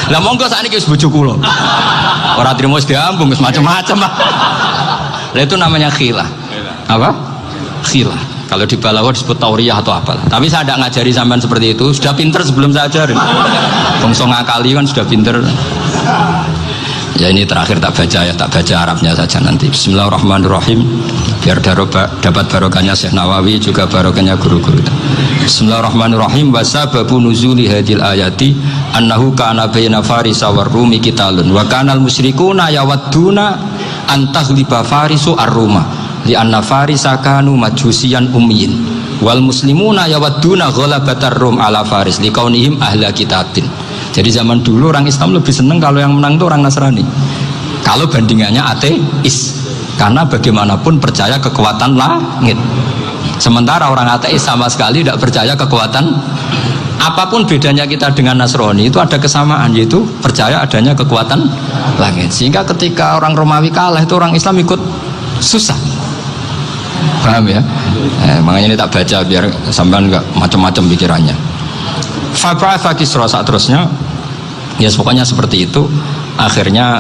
Lah monggo sakniki wis bojo kula. Ora trimo wis diambung wis macam-macam lah. Lah itu namanya khilah. Apa? Khilah. Kalau di Balawa disebut tauriyah atau apa. Tapi saya tidak ngajari sampean seperti itu. Sudah pinter sebelum saya ajarin. Bongso ngakali kan sudah pinter. Ya ini terakhir tak baca Arabnya saja nanti. Bismillahirrahmanirrahim. Biar dapat barokahnya Syekh Nawawi juga barokahnya guru-guru. Bismillahirrahmanirrahim. Wasababu nuzuli hadil ayati annahu kana baina farisa war rumi qitalun wa kana al musyrikuna yawadduna antaghliba farisu ar-ruma li anna farisa kanu majusiyan ummiyin wal muslimuna yawadduna ghalabatar rum ala faris liqaunihim ahla kitabin. Jadi zaman dulu orang Islam lebih senang kalau yang menang itu orang Nasrani. Kalau bandingannya ateis, karena bagaimanapun percaya kekuatan langit. Sementara orang ateis sama sekali tidak percaya kekuatan. Apapun bedanya kita dengan Nasrani itu ada kesamaan, yaitu percaya adanya kekuatan langit. Sehingga ketika orang Romawi kalah itu orang Islam ikut susah. Paham ya? Makanya ini tak baca biar sampean nggak macam-macam pikirannya. Fab'atha Kisra saat terusnya, ya pokoknya seperti itu. Akhirnya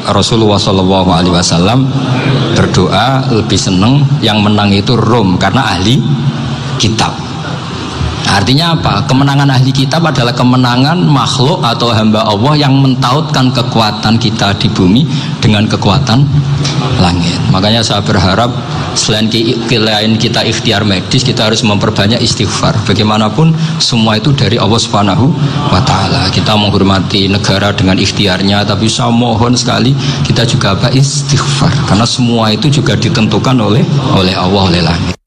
Rasulullah SAW berdoa lebih senang yang menang itu Rom karena ahli kitab. Artinya apa? Kemenangan ahli kitab adalah kemenangan makhluk atau hamba Allah yang mentautkan kekuatan kita di bumi dengan kekuatan langit. Makanya saya berharap selain kita ikhtiar medis, kita harus memperbanyak istighfar. Bagaimanapun semua itu dari Allah Subhanahu wa Ta'ala. Kita menghormati negara dengan ikhtiarnya, tapi saya mohon sekali kita juga istighfar, karena semua itu juga ditentukan oleh Allah, oleh langit.